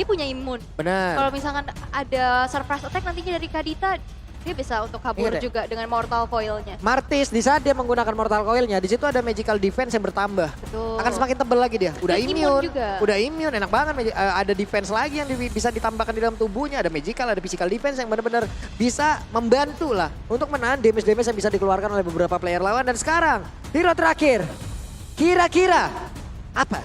dia punya imun. Benar. Kalau misalkan ada surprise attack nantinya dari Kadita, dia bisa untuk kabur Ingat ya? juga dengan mortal coil-nya. Martis di saat dia menggunakan mortal coil-nya, di situ ada magical defense yang bertambah. Betul. Akan semakin tebel lagi dia. Udah Dan imun immune, juga. udah immune, enak banget. Ada defense lagi yang bisa ditambahkan di dalam tubuhnya. Ada magical, ada physical defense yang benar-benar bisa membantu lah untuk menahan damage-damage yang bisa dikeluarkan oleh beberapa player lawan. Dan sekarang, hero terakhir, kira-kira apa?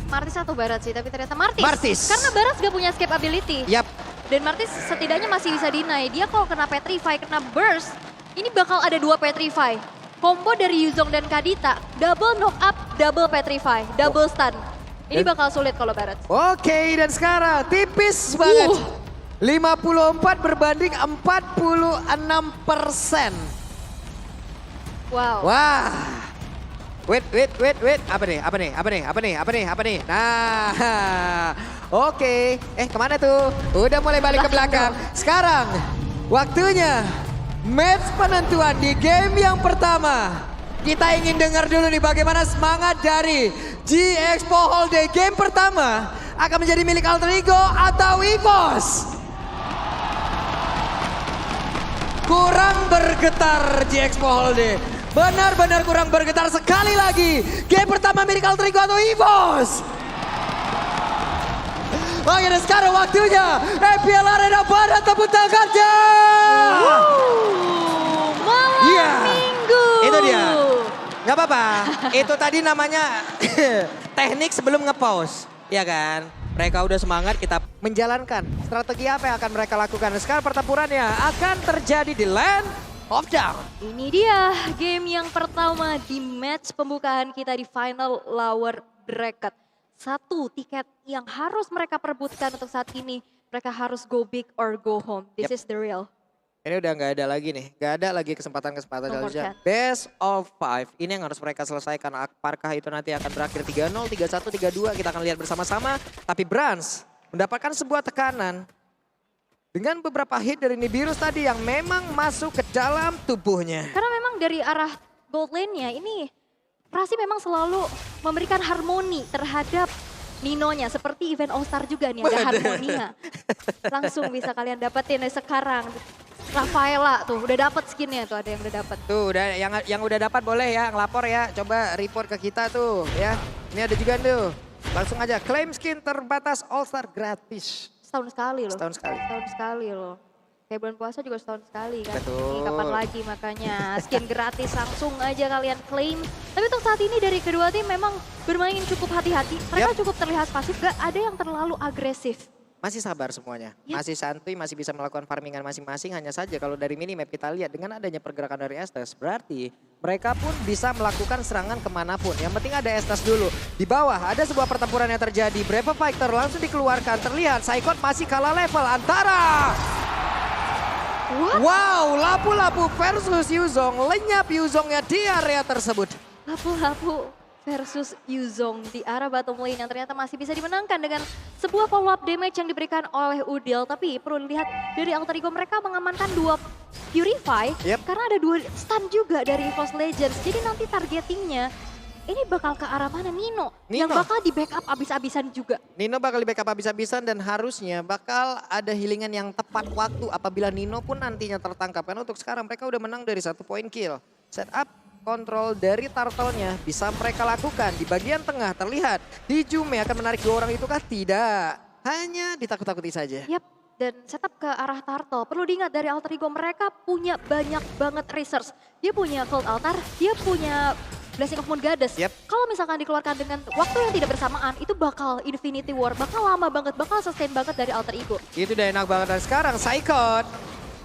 Martis atau Barat sih, tapi ternyata Martis. Martis. Karena Barat gak punya escape ability. Yap. Dan Martis setidaknya masih bisa deny. Dia kalau kena Petrify, kena Burst, ini bakal ada 2 Petrify. Combo dari Yuzong dan Kadita, double knock up, double Petrify, double stun. Ini bakal sulit kalau Barat. Oke, dan sekarang tipis banget. 54 berbanding 46%. Wow. Wah. Wait. Apa nih? Nah, oke. Kemana tuh? Udah mulai balik ke belakang. Sekarang, waktunya match penentuan di game yang pertama. Kita ingin dengar dulu nih bagaimana semangat dari G-Expo Holiday. Game pertama akan menjadi milik Alter Ego atau EVOS. Kurang bergetar G-Expo Holiday. Benar-benar kurang bergetar sekali lagi. Game pertama milik Alter Ego atau EVOS. Oke, dan sekarang waktunya EPL Arena Barat, tepuk tangannya. Malam minggu. Itu dia. Gak apa-apa. Itu tadi namanya teknik sebelum nge-pause. Ya kan? Mereka udah semangat, kita menjalankan strategi apa yang akan mereka lakukan. Sekarang pertempurannya akan terjadi di Land of Dawn. Ini dia game yang pertama di match pembukaan kita di final lower bracket. 1 tiket yang harus mereka perebutkan untuk saat ini. Mereka harus go big or go home. This is the real. Ini udah nggak ada lagi nih, nggak ada lagi kesempatan-kesempatan No more Dalija. chance. Best of 5, ini yang harus mereka selesaikan. Apakah itu nanti akan berakhir 3-0, 3-1, 3-2, kita akan lihat bersama-sama. Tapi Brans mendapatkan sebuah tekanan dengan beberapa hit dari Nibiru's tadi yang memang masuk ke dalam tubuhnya. Karena memang dari arah gold lane-nya ini Prasi memang selalu memberikan harmoni terhadap Ninonya. Seperti event All Star juga nih ada harmonia. Langsung bisa kalian dapetin sekarang. Rafaela tuh udah dapet skinnya tuh, ada yang udah dapet. Tuh udah yang udah dapat boleh ya ngelapor ya. Coba report ke kita tuh ya. Ini ada juga tuh. Langsung aja claim skin terbatas All Star gratis. Setahun sekali loh. Setahun sekali. Setahun sekali loh. Kayak bulan puasa juga setahun sekali kan. Betul. Ini kapan lagi makanya skin gratis langsung aja kalian claim. Tapi untuk saat ini dari kedua tim memang bermain cukup hati-hati. Mereka cukup terlihat pasif, gak ada yang terlalu agresif. Masih sabar semuanya, Yap. masih santuy, masih bisa melakukan farmingan masing-masing. Hanya saja kalau dari minimap kita lihat dengan adanya pergerakan dari Estes, berarti mereka pun bisa melakukan serangan kemanapun. Yang penting ada Estes dulu. Di bawah ada sebuah pertempuran yang terjadi. Brave Fighter langsung dikeluarkan. Terlihat Saikot masih kalah level antara... What? Wow, Lapu-Lapu versus Yuzong. Lenyap Yuzongnya di area tersebut. Lapu-Lapu versus Yuzong di arah bottom lane yang ternyata masih bisa dimenangkan dengan sebuah follow up damage yang diberikan oleh Udil. Tapi perlu dilihat dari Alter Ego mereka mengamankan 2 Purify karena ada 2 stun juga dari EVOS Legends. Jadi nanti targetingnya ini bakal ke arah mana? Nino. Yang bakal di backup abis-abisan juga. Nino bakal di backup habis-habisan dan harusnya bakal ada healingan yang tepat waktu apabila Nino pun nantinya tertangkap. Karena untuk sekarang mereka udah menang dari 1 point kill. Setup kontrol dari turtle-nya bisa mereka lakukan. Di bagian tengah terlihat Dijume akan menarik 2 orang itu kah? Tidak. Hanya ditakut-takuti saja. Yap. Dan setup ke arah turtle. Perlu diingat dari Alter Ego mereka punya banyak banget research. Dia punya Cold Altar, dia punya Blessing of Moon Goddess. Kalau misalkan dikeluarkan dengan waktu yang tidak bersamaan, itu bakal Infinity War, bakal lama banget, bakal sustain banget dari Alter Ego. Itu udah enak banget. Dan sekarang Saikot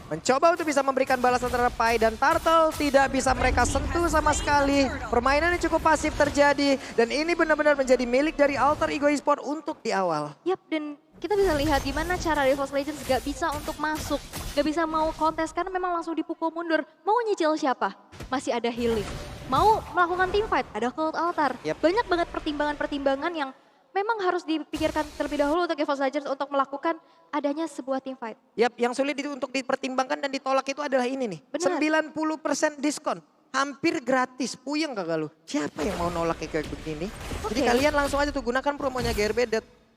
mencoba untuk bisa memberikan balasan terhadap Pai dan Turtle. Tidak bisa mereka sentuh sama sekali. Permainan yang cukup pasif terjadi. Dan ini benar-benar menjadi milik dari Alter Ego Esports untuk di awal. Yap, dan kita bisa lihat gimana cara EVOS Legends gak bisa untuk masuk. Gak bisa mau kontes karena memang langsung dipukul mundur. Mau nyicil siapa? Masih ada healing. Mau melakukan team fight, ada Cold Altar. Banyak banget pertimbangan-pertimbangan yang memang harus dipikirkan terlebih dahulu untuk EVOS Legends untuk melakukan adanya sebuah team fight. Yap, yang sulit untuk dipertimbangkan dan ditolak itu adalah ini nih. Benar. 90% diskon. Hampir gratis, puyeng kagak lu? Siapa yang mau nolak kayak begini? Jadi kalian langsung aja tuh gunakan promonya GRB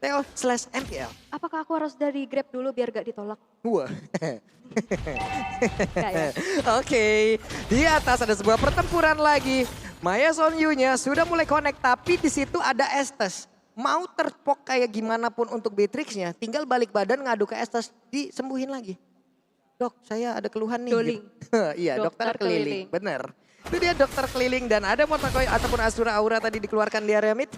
TL/MPL. Apakah aku harus dari Grab dulu biar gak ditolak? Wah. Gak ya? Oke, di atas ada sebuah pertempuran lagi. Maya Sonyu-nya sudah mulai connect, tapi di situ ada Estes. Mau terpok kayak gimana pun untuk Beatrix-nya, tinggal balik badan ngadu ke Estes, disembuhin lagi. Dok, saya ada keluhan nih. Doling. Gitu. Iya, dokter Dokter keliling. keliling. Bener. Itu dia dokter keliling dan ada Mortal Coil ataupun Asura Aura tadi dikeluarkan di area mid.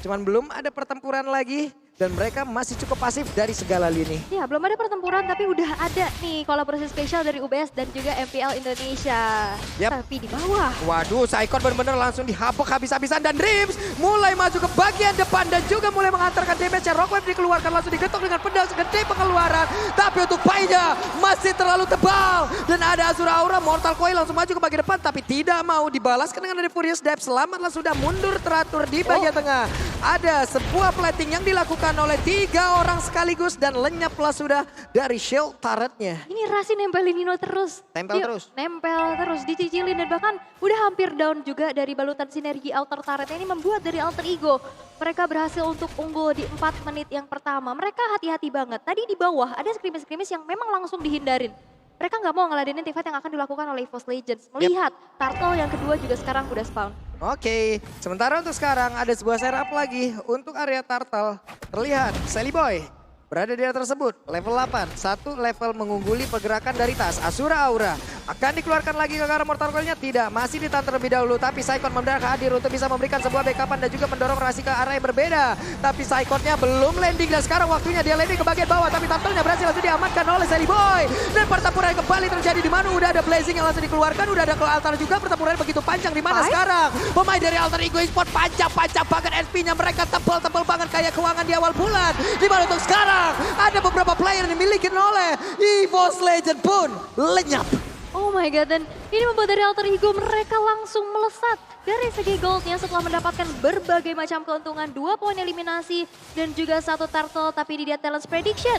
Cuman belum ada pertempuran lagi dan mereka masih cukup pasif dari segala lini. Ya, belum ada pertempuran tapi udah ada nih kolaborasi spesial dari UBS dan juga MPL Indonesia. Yap. Tapi di bawah. Waduh, Saikon benar-benar langsung dihabok habis-habisan dan Dreams mulai maju ke bagian depan dan juga mulai mengantarkan damage-nya. Rockwave dikeluarkan langsung digetok dengan pedang segede pengeluaran. Tapi untuk Pai-nya masih terlalu tebal. Dan ada Asura Aura, Mortal Coil langsung maju ke bagian depan tapi tidak mau dibalaskan dengan ada Furious Depth. Selamatlah sudah mundur teratur di bagian tengah. Ada sebuah plating yang dilakukan oleh 3 orang sekaligus dan lenyaplah sudah dari shield turretnya. Ini Rasi nempelin Nino terus. Tempel terus. Nempel terus, dicicilin dan bahkan udah hampir down juga dari balutan sinergi Alter Turret. Ini membuat dari Alter Ego mereka berhasil untuk unggul di 4 menit yang pertama. Mereka hati-hati banget. Tadi di bawah ada skirmish-skirmish yang memang langsung dihindarin. Mereka nggak mau ngeladenin teamfight yang akan dilakukan oleh EVOS Legends. Melihat Turtle yang kedua juga sekarang udah spawn. Oke, sementara untuk sekarang ada sebuah setup lagi untuk area Turtle. Terlihat Sally Boy berada di area tersebut. Level 8, 1 level mengungguli pergerakan dari tas. Asura Aura akan dikeluarkan lagi ke arah Mortal Coil-nya? Tidak, masih ditahan terlebih dahulu. Tapi Saikon mendadak hadir untuk bisa memberikan sebuah backupan dan juga mendorong Rasi ke arah yang berbeda. Tapi Saikonnya belum landing dan sekarang waktunya dia landing ke bagian bawah. Tapi Turtle-nya berhasil langsung diamankan oleh Sally Boy. Dan pertempuran kembali terjadi di mana udah ada Blazing yang langsung dikeluarkan. Udah ada Altar juga, pertempuran begitu panjang di mana sekarang. Pemain dari Alter Ego Esports panjang-panjang banget SP-nya. Mereka tebal-tebal banget kayak keuangan di awal bulan. Di mana untuk sekarang ada beberapa player yang dimiliki oleh EVOS Legend pun lenyap. Oh my god, dan ini membuat dari Alter Ego mereka langsung melesat dari segi goldnya setelah mendapatkan berbagai macam keuntungan. 2 poin eliminasi dan juga 1 turtle, tapi di dia Talents Prediction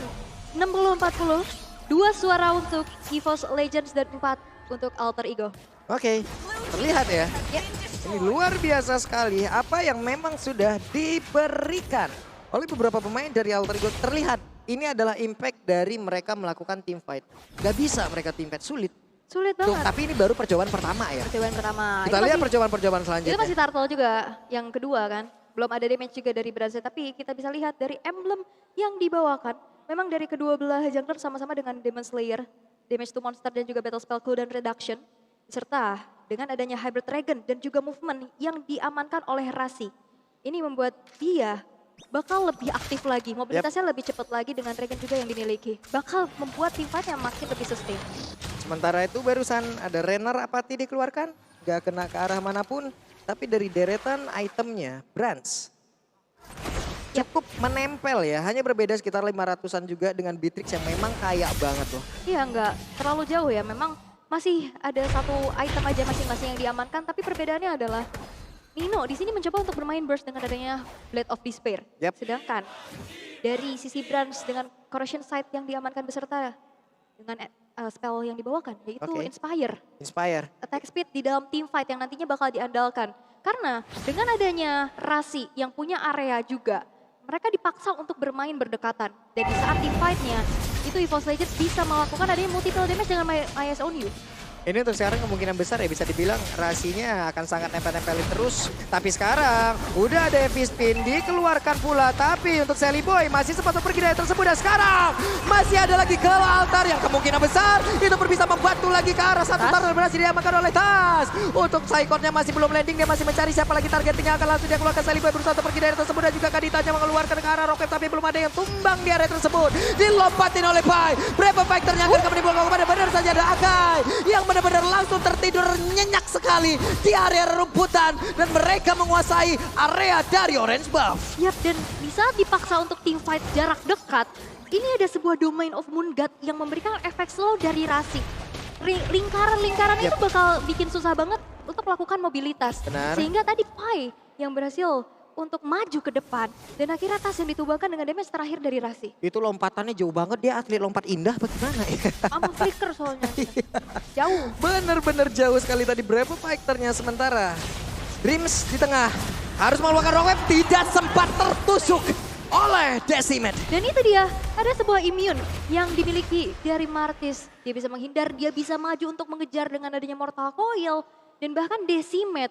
60-40. 2 suara untuk EVOS Legends dan 4 untuk Alter Ego. Oke, terlihat ya. Ini luar biasa sekali apa yang memang sudah diberikan oleh beberapa pemain dari Alter Ego. Terlihat ini adalah impact dari mereka melakukan team fight. Gak bisa mereka team fight, sulit. Sulit Tuh, banget. tapi ini baru percobaan pertama ya. Percobaan pertama. Kita lihat percobaan-percobaan selanjutnya. Itu masih turtle juga yang kedua kan. Belum ada damage juga dari Brazil. Tapi kita bisa lihat dari emblem yang dibawakan. Memang dari kedua belah jungler sama-sama dengan Demon Slayer. Damage to monster dan juga battle spell cooldown reduction. Serta dengan adanya hybrid dragon dan juga movement yang diamankan oleh Rasi. Ini membuat dia bakal lebih aktif lagi. Mobilitasnya lebih cepat lagi dengan dragon juga yang dimiliki. Bakal membuat tim fight-nya makin lebih sustain. Sementara itu barusan ada Renner Apathy dikeluarkan. Gak kena ke arah manapun. Tapi dari deretan itemnya, Brands cukup menempel ya. Hanya berbeda sekitar 500-an juga dengan Beatrix yang memang kaya banget loh. Iya, nggak terlalu jauh ya. Memang masih ada 1 item aja masing-masing yang diamankan. Tapi perbedaannya adalah Nino di sini mencoba untuk bermain burst dengan adanya Blade of Despair. Sedangkan dari sisi Brands dengan Corrosion Sight yang diamankan beserta dengan spell yang dibawakan, yaitu Inspire. Attack speed di dalam team fight yang nantinya bakal diandalkan. Karena dengan adanya Rasi yang punya area juga, mereka dipaksa untuk bermain berdekatan. Dan di saat team fight-nya, itu EVOS Legends bisa melakukan adanya multiple damage dengan Maya's Own You. Ini untuk sekarang kemungkinan besar ya bisa dibilang Rasinya akan sangat nempel-nempelin terus. Tapi sekarang udah ada heavy spin dikeluarkan pula. Tapi untuk Sally Boy masih sempat pergi dari tersebut. Dan sekarang masih ada lagi ke altar yang kemungkinan besar itu bisa membantu lagi ke arah satu turtle berhasil diamankan oleh Tas. Untuk Saikonnya masih belum landing, dia masih mencari siapa lagi targetnya akan langsung dia keluarkan. Sally Boy berusaha untuk pergi dari tersebut dan juga Kaditanya mengeluarkan ke arah Rocket tapi belum ada yang tumbang di area tersebut. Dilompatin oleh Pai. Brave Factor-nya akan kembali pulang kepada benar saja ada Akai yang benar-benar langsung tertidur nyenyak sekali di area rumputan dan mereka menguasai area dari Orange Buff. Yap, dan di saat dipaksa untuk team fight jarak dekat, ini ada sebuah Domain of Moon God yang memberikan efek slow dari Rasi. Lingkaran-lingkaran itu bakal bikin susah banget untuk melakukan mobilitas. Benar. Sehingga tadi Pai yang berhasil untuk maju ke depan. Dan akhirnya Tas yang ditumbangkan dengan damage terakhir dari Rasi. Itu lompatannya jauh banget, dia atlet lompat indah bagaimana ya? Sama flicker soalnya. Jauh. Bener-bener jauh sekali tadi Brave Fighter-nya. Sementara Dreams di tengah harus mengeluarkan Rockwave, tidak sempat tertusuk oleh Decimet. Dan itu dia, ada sebuah immune yang dimiliki dari Martis. Dia bisa menghindar, dia bisa maju untuk mengejar dengan adanya Mortal Coil. Dan bahkan Decimet,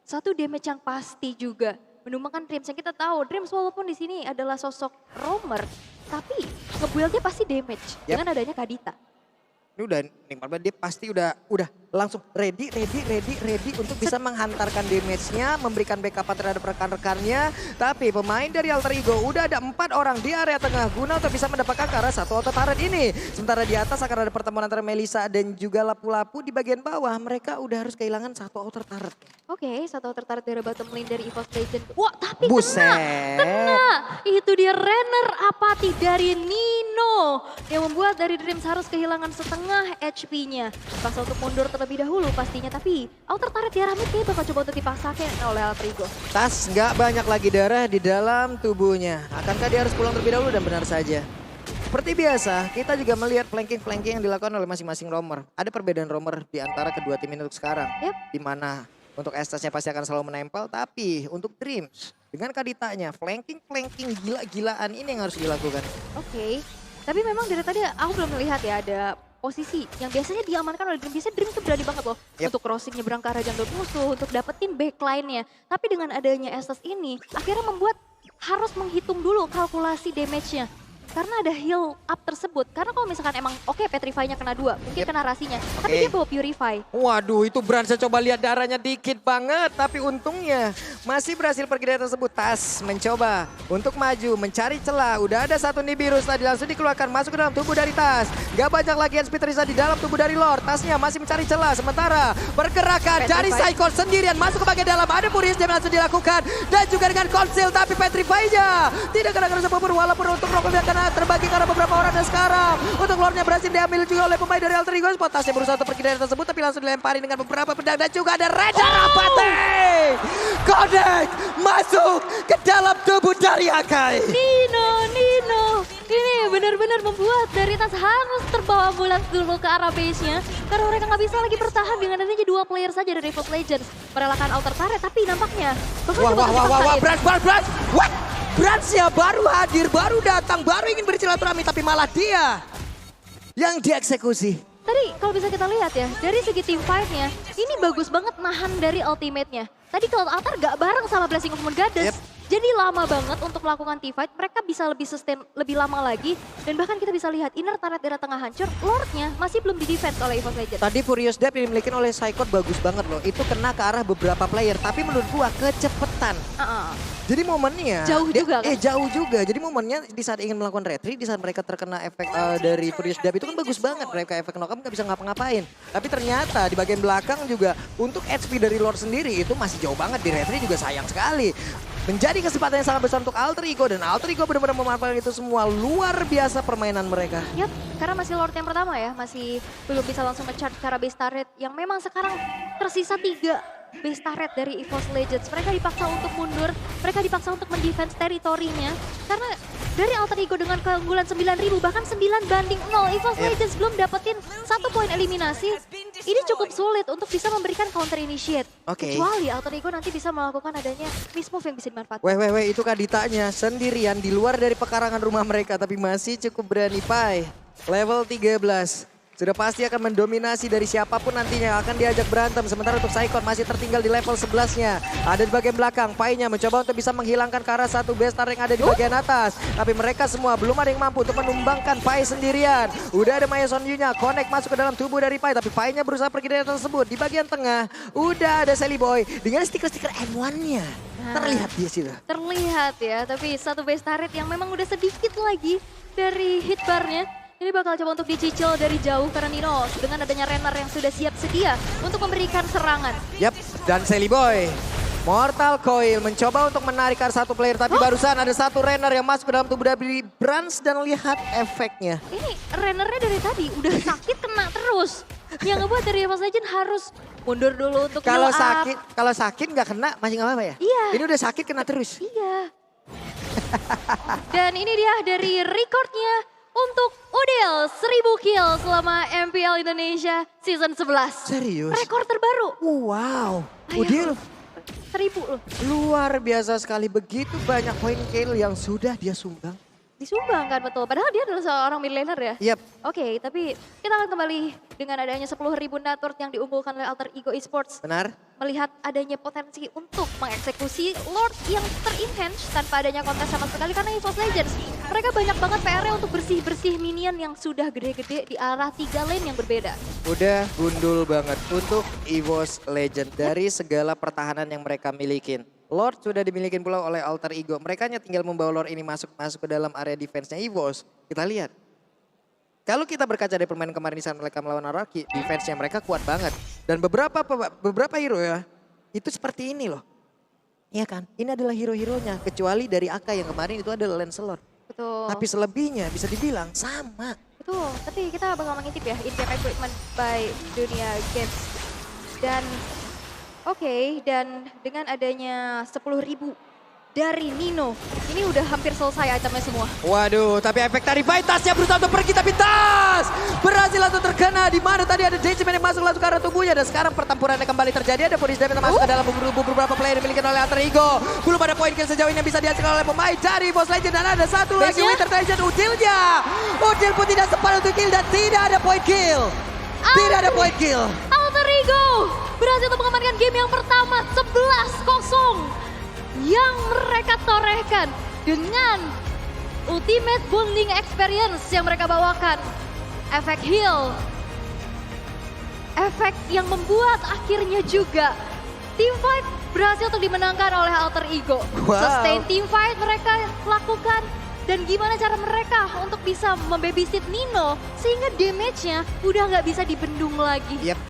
satu damage yang pasti juga. Menumbangkan Dreams yang kita tahu, Dreams walaupun di sini adalah sosok roamer. Tapi nge-build-nya pasti damage dengan adanya Kadita. Ini udah nikmat banget, dia pasti udah langsung ready untuk bisa menghantarkan damage-nya, memberikan backup terhadap rekan-rekannya. Tapi pemain dari Alter Ego udah ada 4 orang di area tengah guna untuk bisa mendapatkan ke arah satu auto turret ini. Sementara di atas akan ada pertemuan antara Melissa dan juga Lapu-Lapu. Di bagian bawah mereka udah harus kehilangan satu auto turret. Oke, satu auto turret dari bottom lane dari EVOS Legend. Wah, tapi Buset. kena. Itu dia Renner apati dari Nino. Yang membuat dari Dreams harus kehilangan setengah HP-nya. Pas untuk mundur terlebih dahulu pastinya. Tapi outer turret di arah mid kayaknya bakal coba untuk dipaksakan oleh Alter Ego. Tas nggak banyak lagi darah di dalam tubuhnya. Akankah dia harus pulang terlebih dahulu? Dan benar saja. Seperti biasa, kita juga melihat flanking-flanking yang dilakukan oleh masing-masing roamer. Ada perbedaan roamer di antara kedua tim ini untuk sekarang. Yep. Di mana untuk Estasnya pasti akan selalu menempel. Tapi untuk Dreams, dengan Kaditanya, flanking-flanking gila-gilaan ini yang harus dilakukan. Oke. Tapi memang dari tadi aku belum melihat ya ada posisi yang biasanya diamankan oleh Dream. Biasanya Dream tuh berani banget loh untuk crossing nyebrang ke arah jungle musuh, untuk dapetin backline-nya. Tapi dengan adanya Estes ini, akhirnya membuat harus menghitung dulu kalkulasi damage-nya. Karena ada heal up tersebut. Karena kalau misalkan emang oke Petrify-nya kena 2, mungkin kena rasinya. Tapi dia bawa Purify. Waduh, itu Bran saya coba lihat darahnya dikit banget. Tapi untungnya masih berhasil pergi dari tersebut. Tas mencoba untuk maju, mencari celah. Udah ada satu Nibiru's tadi langsung dikeluarkan masuk ke dalam tubuh dari Tas. Gak banyak lagi HP Teresa di dalam tubuh dari Lord. Tasnya masih mencari celah. Sementara pergerakan dari Psycho sendirian masuk ke bagian dalam. Ada Puris yang langsung dilakukan. Dan juga dengan Conceal, tapi Petrify-nya tidak kena siapapun. Walaupun untuk Rock akan terbagi karena beberapa orang. Dan sekarang untuk Lordnya berhasil diambil juga oleh pemain dari Alter Ego. Tasnya berusaha untuk pergi dari tersebut tapi langsung dilempari dengan beberapa pedang. Dan juga ada Raja Rapate. Konek masuk ke dalam tubuh dari Akai. Nino. Ini benar-benar membuat dari Tas harus terbawa ambulans dulu ke arah base-nya. Karena mereka nggak bisa lagi bertahan dengan adanya 2 player saja dari EVOS Legends. Merelakan outer turret tapi nampaknya. Wah, Brans. What? Bransnya baru hadir, baru datang, baru ingin bersilaturahmi. Tapi malah dia yang dieksekusi. Tadi kalau bisa kita lihat ya, dari segi team fight-nya, ini bagus banget nahan dari ultimate-nya. Tadi Cloud Altar gak bareng sama Blessing of Moon Goddess. Jadi lama banget untuk melakukan team fight, mereka bisa lebih sustain lebih lama lagi. Dan bahkan kita bisa lihat inner turret daerah tengah hancur, Lord-nya masih belum di-defense oleh EVOS Legends. Tadi Furious Death yang dimiliki oleh Psycho bagus banget loh. Itu kena ke arah beberapa player, tapi menurut gua kecepetan. Jadi momennya jauh juga. Jadi momennya di saat ingin melakukan retreat, di saat mereka terkena efek dari Furious Death itu kan bagus banget. Mereka efek knock-up nggak bisa ngapa-ngapain. Tapi ternyata di bagian belakang juga untuk HP dari Lord sendiri itu masih jauh banget. Di retreat juga sayang sekali. Menjadi kesempatan yang sangat besar untuk Alter Ego. Dan Alter Ego benar-benar memanfaatkan itu semua. Luar biasa permainan mereka. Yap, karena masih Lord yang pertama ya. Masih belum bisa langsung nge-charge cara base turret. Yang memang sekarang tersisa 3 base turret dari EVOS Legends. Mereka dipaksa untuk mundur. Mereka dipaksa untuk mendefense teritorinya. Karena dari Alter Ego dengan keunggulan 9.000 bahkan 9-0. EVOS Legends belum dapetin 1 poin eliminasi. Ini cukup sulit untuk bisa memberikan counter initiate. Kecuali Alter Ego nanti bisa melakukan adanya miss move yang bisa dimanfaatkan. Weh, itu Kaditanya sendirian di luar dari pekarangan rumah mereka. Tapi masih cukup berani, Pai. Level 13. Sudah pasti akan mendominasi dari siapapun nantinya akan diajak berantem. Sementara untuk Psycho masih tertinggal di level 11-nya. Ada di bagian belakang, Pai-nya mencoba untuk bisa menghilangkan ke arah satu base turret yang ada di bagian atas. Tapi mereka semua belum ada yang mampu untuk menumbangkan Pai sendirian. Udah ada Maya Son Yu-nya, connect masuk ke dalam tubuh dari Pai. Tapi Pai-nya berusaha pergi dari tersebut. Di bagian tengah, udah ada Sally Boy dengan stiker-stiker M1-nya. Terlihat dia sih. Terlihat ya, tapi satu base turret yang memang udah sedikit lagi dari hit bar-nya. Ini bakal coba untuk dicicil dari jauh karena Nino dengan adanya Renner yang sudah siap sedia untuk memberikan serangan. Yap, dan Sally Boy. Mortal Coil mencoba untuk menarik satu player tapi barusan ada satu Renner yang masuk ke dalam tubuh dari Brans dan lihat efeknya. Ini Rennernya dari tadi udah sakit kena terus. Yang ngebuat dari EVOS Legends harus mundur dulu untuk kalau sakit nggak kena masih nggak apa-apa ya? Iya. Ini udah sakit kena terus. Iya. Dan ini dia dari recordnya untuk Udil 1000 kill selama MPL Indonesia Season 11. Serius? Rekor terbaru. Wow, Ayo. Udil 1000 loh. Luar biasa sekali, begitu banyak poin kill yang sudah dia sumbang. Disumbang kan betul, padahal dia adalah seorang mid laner ya. Yap. Oke, tapi kita akan kembali dengan adanya 10.000 net worth yang diunggulkan oleh Alter Ego Esports. Benar. Melihat adanya potensi untuk mengeksekusi Lord yang ter-enhance tanpa adanya kontes sama sekali karena EVOS Legends. Mereka banyak banget PR-nya untuk bersih-bersih minion yang sudah gede-gede di arah 3 lane yang berbeda. Udah gundul banget untuk EVOS Legend dari segala pertahanan yang mereka milikin. Lord sudah dimiliki pula oleh Alter Ego. Mereka hanya tinggal membawa Lord ini masuk ke dalam area defense-nya EVOS. Kita lihat. Kalau kita berkaca dari permainan kemarin di saat mereka melawan Araki, defense-nya mereka kuat banget. Dan beberapa hero ya, itu seperti ini loh. Iya kan? Ini adalah hero-heronya. Kecuali dari Aka yang kemarin itu adalah Lancelot. Betul. Tapi selebihnya bisa dibilang sama. Betul, tapi kita bakal mengintip ya in-game equipment by Dunia Games. Dan oke, dan dengan adanya 10.000 dari Nino, ini udah hampir selesai itemnya semua. Waduh, tapi efek dari Vitasnya berusaha untuk pergi, tapi Tas berhasil langsung terkena. Di mana tadi ada Judgment yang masuk langsung ke arah tubuhnya. Dan sekarang pertempurannya kembali terjadi. Ada Boris Damage yang masuk ke dalam beberapa player dimiliki oleh Alter Ego. Belum ada poin kill sejauh ini yang bisa dihasilkan oleh pemain dari EVOS Legend. Dan ada satu lagi Winter Treasure Udilnya. Udil pun tidak sempat untuk kill dan tidak ada poin kill. Tidak ada poin kill. Alter Ego berhasil untuk mengamankan game yang pertama 11-0 yang mereka torehkan dengan ultimate bonding experience yang mereka bawakan. Efek heal, efek yang membuat akhirnya juga team fight berhasil untuk dimenangkan oleh Alter Ego. Wow. Sustain team fight mereka lakukan. Dan gimana cara mereka untuk bisa membabysit Nino sehingga damage-nya udah nggak bisa dibendung lagi. Yep.